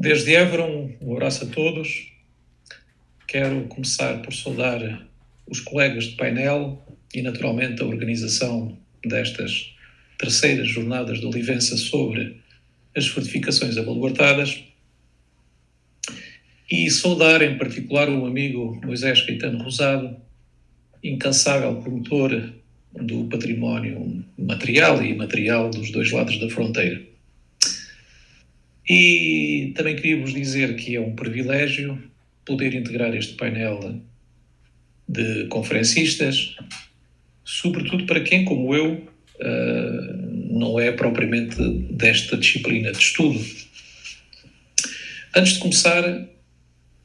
Desde Évora, um abraço a todos. Quero começar por saudar os colegas de painel e, naturalmente, a organização destas terceiras jornadas de Olivença sobre as fortificações abaluartadas e saudar, em particular, o amigo Moisés Caetano Rosado, incansável promotor do património material e imaterial dos dois lados da fronteira. E também queria vos dizer que é um privilégio poder integrar este painel de conferencistas, sobretudo para quem, como eu, não é propriamente desta disciplina de estudo. Antes de começar,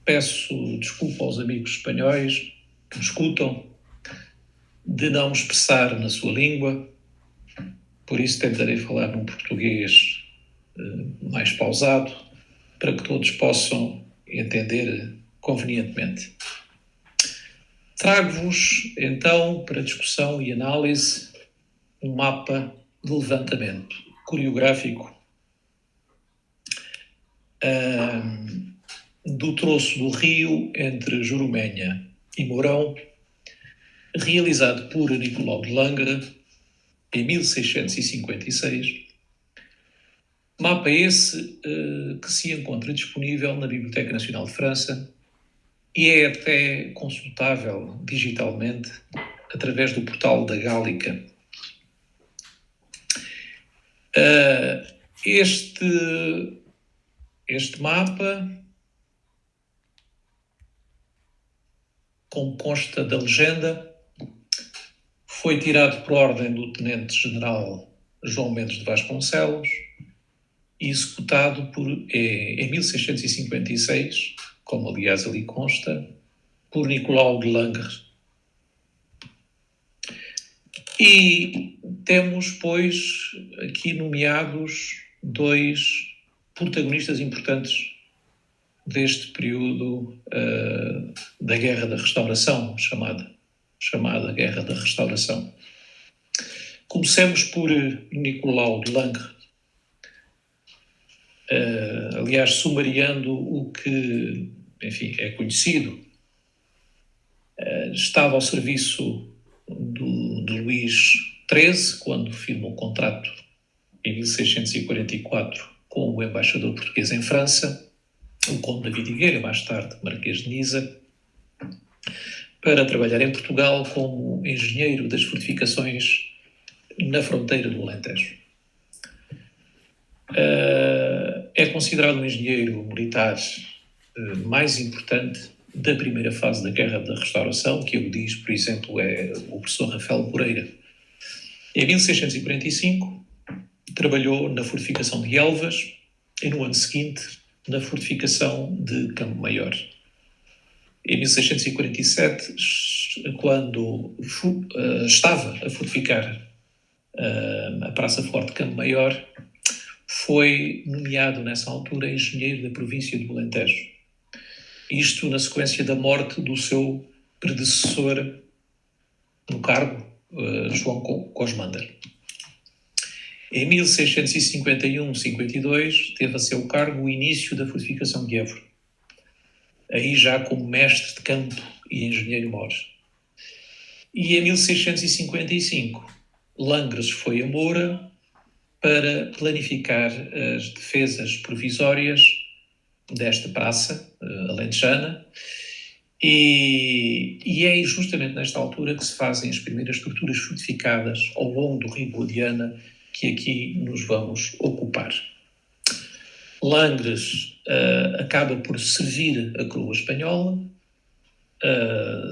peço desculpa aos amigos espanhóis que me escutam de não me expressar na sua língua, por isso tentarei falar num português mais pausado, para que todos possam entender convenientemente. Trago-vos, então, para discussão e análise, um mapa de levantamento coreográfico do troço do rio entre Jurumenha e Mourão, realizado por Nicolau de Langres em 1656. Mapa esse que se encontra disponível na Biblioteca Nacional de França e é até consultável digitalmente através do portal da Gálica. Este mapa consta da legenda, foi tirado por ordem do Tenente-General João Mendes de Vasconcelos e executado em 1656, como aliás ali consta, por Nicolau de Langres. E temos, pois, aqui nomeados dois protagonistas importantes deste período da Guerra da Restauração, chamada Guerra da Restauração. Comecemos por Nicolau de Langres, aliás, sumariando o que, enfim, é conhecido. Estava ao serviço de Luís XIII, quando firmou o contrato em 1644 com o embaixador português em França, o Conde da Vidigueira, mais tarde Marquês de Niza, para trabalhar em Portugal como engenheiro das fortificações na fronteira do Alentejo. É considerado um engenheiro militar mais importante da primeira fase da Guerra da Restauração, que eu diz, por exemplo, é o professor Rafael Moreira. Em 1645, trabalhou na fortificação de Elvas e no ano seguinte na fortificação de Campo Maior. Em 1647, quando estava a fortificar a Praça Forte de Campo Maior, foi nomeado nessa altura engenheiro da província do Alentejo. Isto na sequência da morte do seu predecessor no cargo, João Cosmander. Em 1651-52 teve a seu cargo o início da fortificação de Évora, aí já como mestre de campo e engenheiro mor. E em 1655, Langres foi a Moura para planificar as defesas provisórias desta praça alentejana, e é justamente nesta altura que se fazem as primeiras estruturas fortificadas ao longo do Rio Guadiana, que aqui nos vamos ocupar. Langres acaba por servir a coroa espanhola,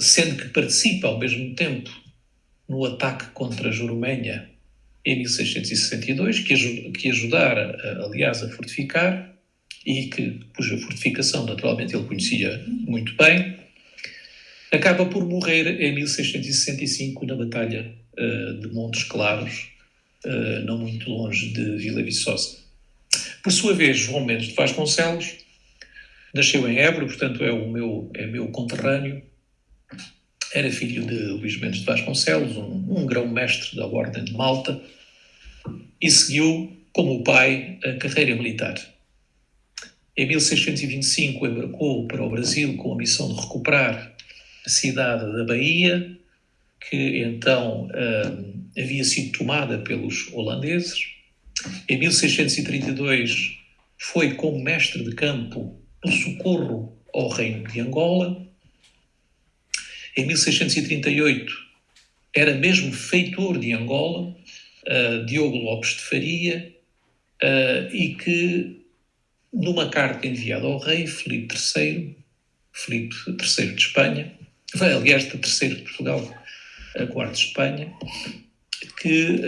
sendo que participa ao mesmo tempo no ataque contra Jurumenha em 1662, que ajudara, aliás, a fortificar, e cuja fortificação, naturalmente, ele conhecia muito bem. Acaba por morrer em 1665 na Batalha de Montes Claros, não muito longe de Vila Viçosa. Por sua vez, João Mendes de Vasconcelos nasceu em Évora, portanto é meu conterrâneo. Era filho de Luís Mendes de Vasconcelos, um grão-mestre da Ordem de Malta, e seguiu, como o pai, a carreira militar. Em 1625 embarcou para o Brasil com a missão de recuperar a cidade da Bahia, que então havia sido tomada pelos holandeses. Em 1632 foi como mestre de campo no socorro ao reino de Angola. Em 1638 era mesmo feitor de Angola, Diogo Lopes de Faria, e que, numa carta enviada ao rei Filipe III de Espanha, aliás, de terceiro de Portugal, a quarto de Espanha, que,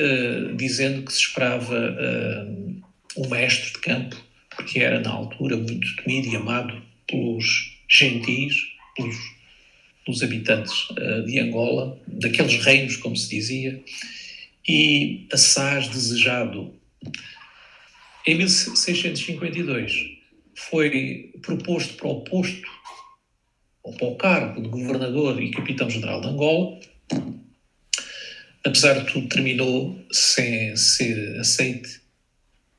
dizendo que se esperava um mestre de campo, porque era na altura muito temido e amado pelos gentis, pelos habitantes de Angola, daqueles reinos, como se dizia, e assaz desejado. Em 1652 foi proposto para o posto, ou para o cargo de governador e capitão-general de Angola. Apesar de tudo, terminou sem ser aceite,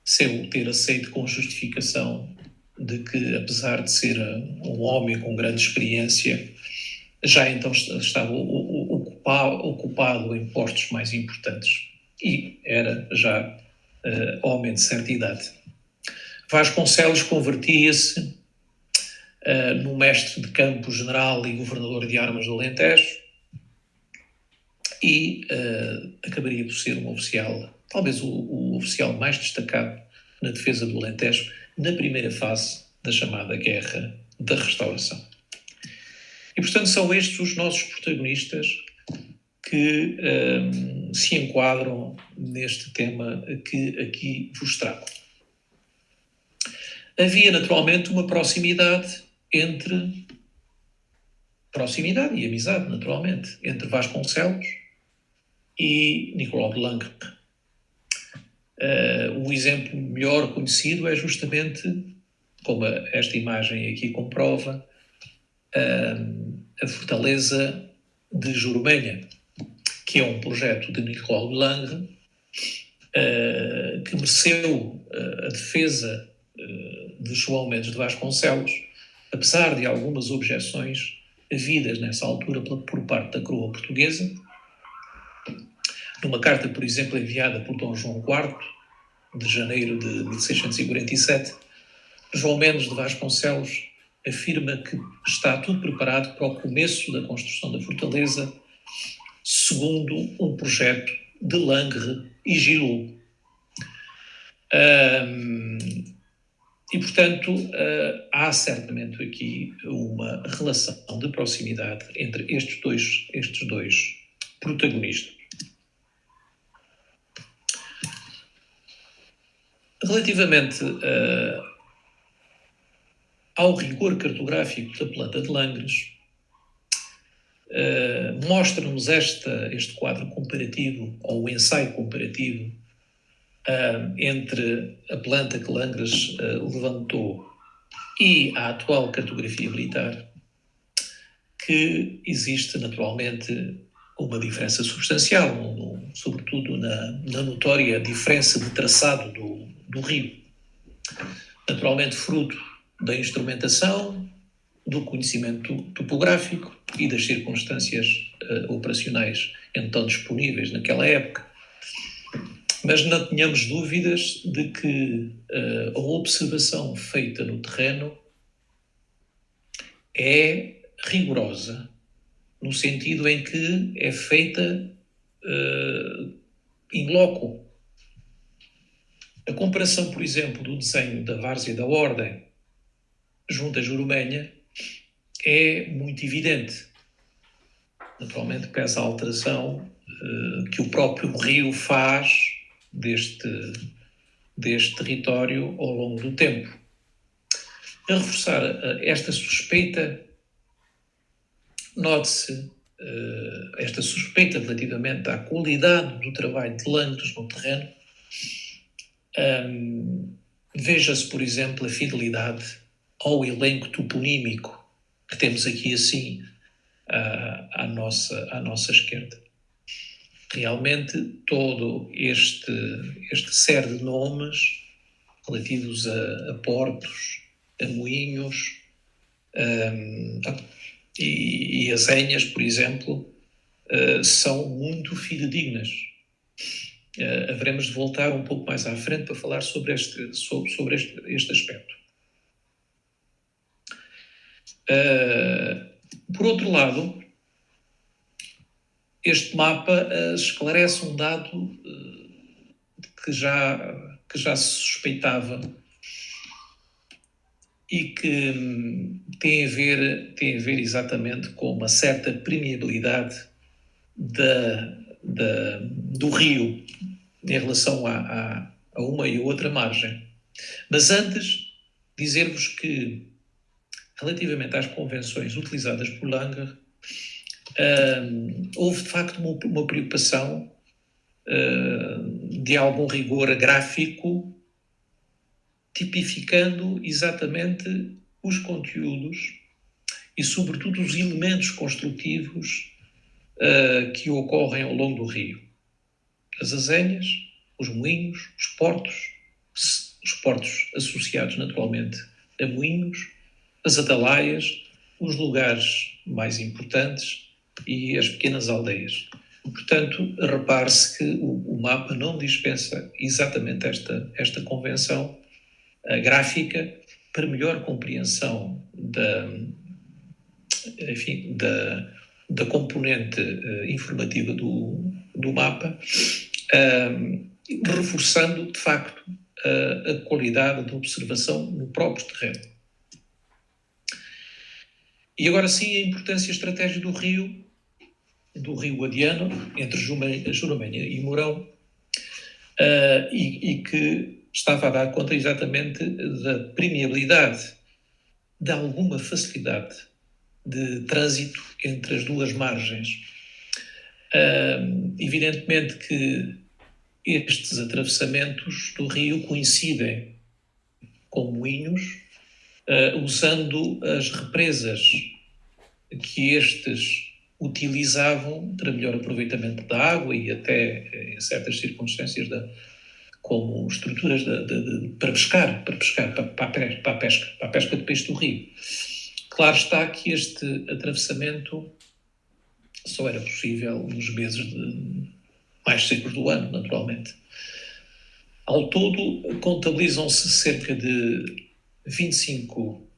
sem o ter aceito com justificação de que, apesar de ser um homem com grande experiência, já então estava ocupado em postos mais importantes e era já homem de certa idade. Vasconcelos convertia-se no mestre de campo general e governador de armas do Alentejo e acabaria por ser um oficial, talvez o oficial mais destacado na defesa do Alentejo na primeira fase da chamada Guerra da Restauração. E, portanto, são estes os nossos protagonistas que se enquadram neste tema que aqui vos trago. Havia, naturalmente, uma proximidade e amizade, naturalmente, entre Vasconcelos e Nicolau de Langres. O exemplo melhor conhecido é justamente, como esta imagem aqui comprova, a fortaleza de Jurumenha, que é um projeto de Nicolau de Langres, que mereceu a defesa de João Mendes de Vasconcelos, apesar de algumas objeções havidas nessa altura por parte da coroa portuguesa. Numa carta, por exemplo, enviada por Dom João IV, de janeiro de 1647, João Mendes de Vasconcelos afirma que está tudo preparado para o começo da construção da fortaleza, segundo um projeto de Langres e Gilot. E, portanto, há certamente aqui uma relação de proximidade entre estes dois protagonistas. Relativamente ao rigor cartográfico da planta de Langres, mostra-nos este quadro comparativo, ou o ensaio comparativo, entre a planta que Langres levantou e a atual cartografia militar, que existe naturalmente uma diferença substancial, sobretudo na notória diferença de traçado do rio. Naturalmente fruto da instrumentação, do conhecimento topográfico e das circunstâncias operacionais então disponíveis naquela época. Mas não tenhamos dúvidas de que a observação feita no terreno é rigorosa, no sentido em que é feita in loco. A comparação, por exemplo, do desenho da Várzea da Ordem junto a Jurumenha é muito evidente. Naturalmente pesa a alteração que o próprio rio faz deste território ao longo do tempo. A reforçar esta suspeita, note-se esta suspeita relativamente à qualidade do trabalho de Langres no terreno. Veja-se, por exemplo, a fidelidade ao elenco toponímico que temos aqui assim à nossa esquerda. Realmente todo este série de nomes relativos a portos, a Moinhos, e as Enhas, por exemplo, são muito fidedignas. Haveremos de voltar um pouco mais à frente para falar sobre este aspecto. Por outro lado, este mapa esclarece um dado que já se suspeitava e que tem a ver exatamente com uma certa permeabilidade do rio em relação a uma e outra margem. Mas antes, dizer-vos que, relativamente às convenções utilizadas por Langer, houve de facto uma preocupação de algum rigor gráfico, tipificando exatamente os conteúdos e, sobretudo, os elementos construtivos que ocorrem ao longo do rio. As azenhas, os moinhos, os portos associados naturalmente a moinhos, as atalaias, os lugares mais importantes e as pequenas aldeias. Portanto, repare-se que o mapa não dispensa exatamente esta convenção gráfica para melhor compreensão da componente informativa do mapa, reforçando, de facto, a qualidade da observação no próprio terreno. E agora sim, a importância estratégica do rio Guadiano, entre Jurumenha e Mourão, e que estava a dar conta exatamente da permeabilidade, de alguma facilidade de trânsito entre as duas margens. Evidentemente que estes atravessamentos do rio coincidem com moinhos, usando as represas que estes utilizavam para melhor aproveitamento da água e até, em certas circunstâncias, como estruturas para a pesca de peixe do rio. Claro está que este atravessamento só era possível nos meses mais secos do ano, naturalmente. Ao todo, contabilizam-se cerca de 25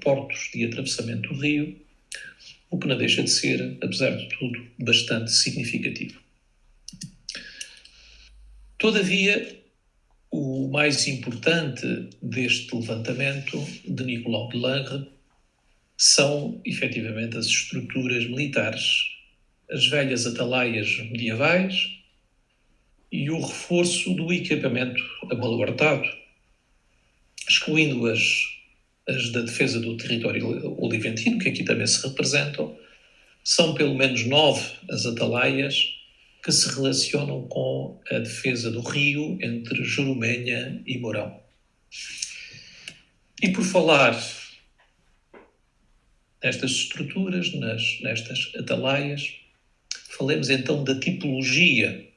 portos de atravessamento do rio, o que não deixa de ser, apesar de tudo, bastante significativo. Todavia, o mais importante deste levantamento de Nicolau de Langres são, efetivamente, as estruturas militares, as velhas atalaias medievais e o reforço do equipamento abaluartado, excluindo as da defesa do território oliventino, que aqui também se representam. São pelo menos 9 as atalaias que se relacionam com a defesa do rio entre Jurumenha e Mourão. E por falar nestas estruturas, nestas atalaias, falemos então da tipologia,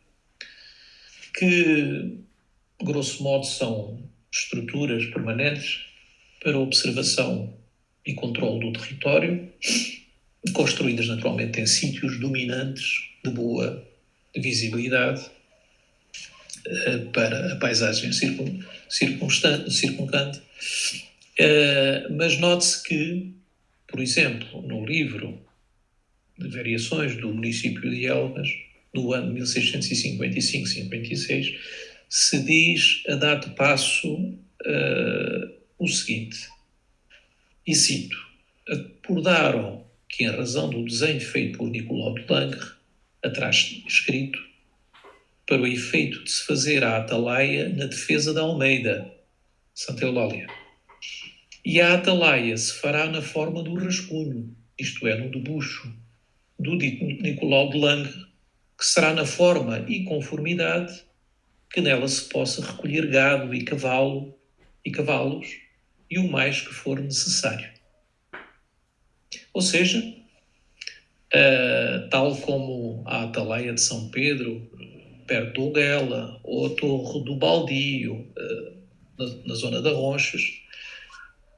que, grosso modo, são estruturas permanentes para observação e controle do território, construídas naturalmente em sítios dominantes de boa visibilidade para a paisagem circundante. Mas note-se que, por exemplo, no livro de variações do município de Elvas, do ano 1655-56, se diz a dado passo o seguinte, e cito: acordaram que, em razão do desenho feito por Nicolau de Langres, atrás escrito, para o efeito de se fazer a atalaia na defesa da Almeida, Santa Eulália. E a atalaia se fará na forma do rascunho, isto é, no debuxo, do dito Nicolau de Langres, que será na forma e conformidade que nela se possa recolher gado e cavalos e o mais que for necessário. Ou seja, tal como a atalaia de São Pedro, perto do Guela, ou a Torre do Baldio, na zona de Ronchas,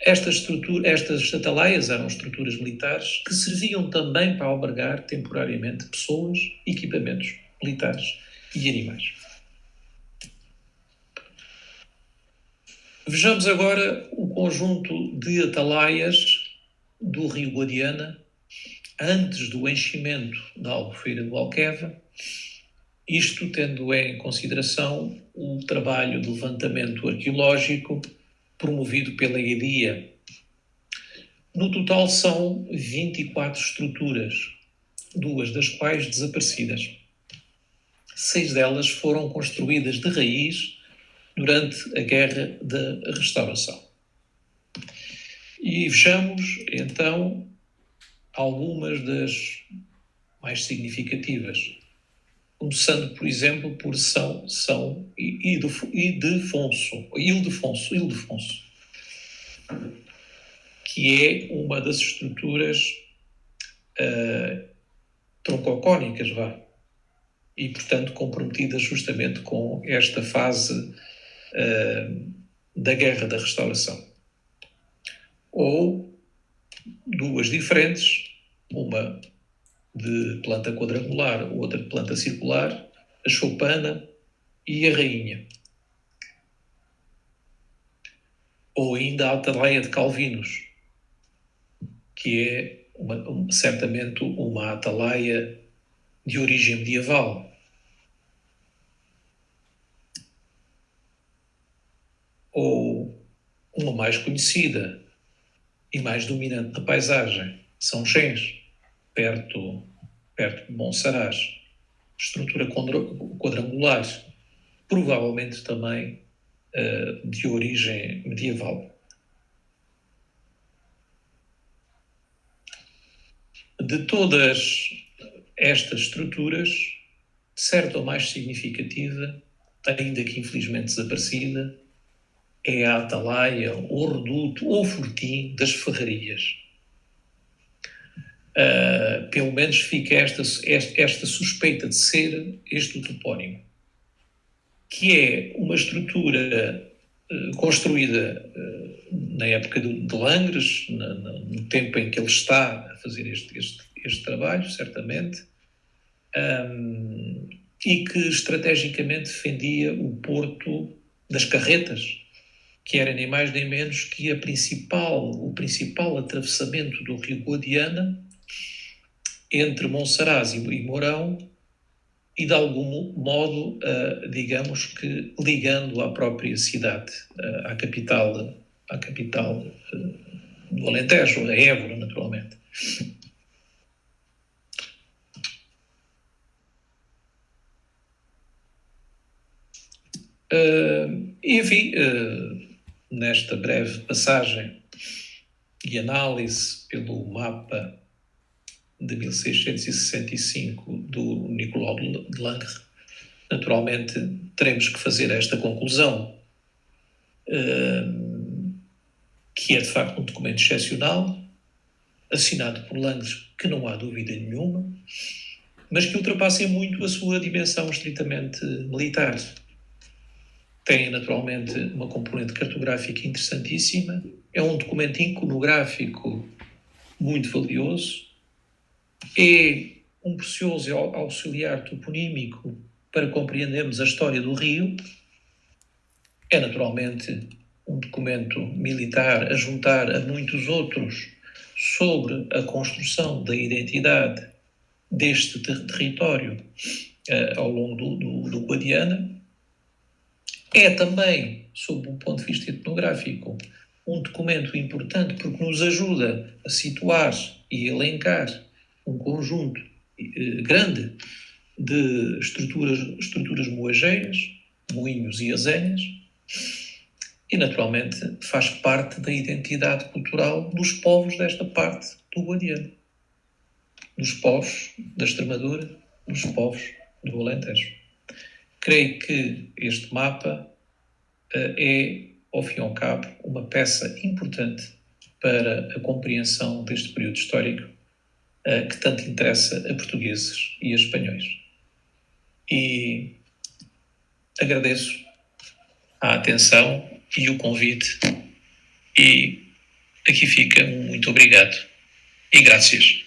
Estas atalaias eram estruturas militares que serviam também para albergar temporariamente pessoas, equipamentos militares e animais. Vejamos agora o conjunto de atalaias do rio Guadiana antes do enchimento da Albufeira do Alqueva, isto tendo em consideração o trabalho de levantamento arqueológico promovido pela EDIA. No total são 24 estruturas, 2 das quais desaparecidas. 6 delas foram construídas de raiz durante a Guerra da Restauração. E vejamos, então, algumas das mais significativas. Começando, por exemplo, por São Ildefonso, que é uma das estruturas troncocónicas, e, portanto, comprometidas justamente com esta fase da Guerra da Restauração. Ou 2 diferentes, uma de planta quadrangular, outra de planta circular, a choupana e a rainha. Ou ainda a atalaia de Calvinos, que é certamente uma atalaia de origem medieval. Ou uma mais conhecida e mais dominante na paisagem, São Gens, perto de Monsaraz, estrutura quadrangular, provavelmente também de origem medieval. De todas estas estruturas, certa ou mais significativa, ainda que infelizmente desaparecida, é a atalaia, ou reduto, ou fortim das Ferrarias. Pelo menos fica esta suspeita de ser este o topónimo, que é uma estrutura construída na época de Langres, no tempo em que ele está a fazer este trabalho, certamente, e que estrategicamente defendia o Porto das Carretas, que era nem mais nem menos que o principal atravessamento do rio Guadiana entre Monsaraz e Mourão, e de algum modo, digamos que ligando à própria cidade, à capital do Alentejo, a Évora, naturalmente. Enfim, nesta breve passagem e análise pelo mapa de 1665 do Nicolau de Langres, naturalmente teremos que fazer esta conclusão, que é de facto um documento excepcional, assinado por Langres, que não há dúvida nenhuma, mas que ultrapassa em muito a sua dimensão estritamente militar. Tem naturalmente uma componente cartográfica interessantíssima, é um documento iconográfico muito valioso, é um precioso auxiliar toponímico para compreendermos a história do rio, é naturalmente um documento militar a juntar a muitos outros sobre a construção da identidade deste território ao longo do Guadiana. É também, sob um ponto de vista etnográfico, um documento importante porque nos ajuda a situar e elencar um conjunto grande de estruturas moageiras, moinhos e azenhas, e naturalmente faz parte da identidade cultural dos povos desta parte do Guadiana, dos povos da Extremadura, dos povos do Alentejo. Creio que este mapa é, ao fim e ao cabo, uma peça importante para a compreensão deste período histórico que tanto interessa a portugueses e a espanhóis. E agradeço a atenção e o convite, e Aqui fica um muito obrigado e graças.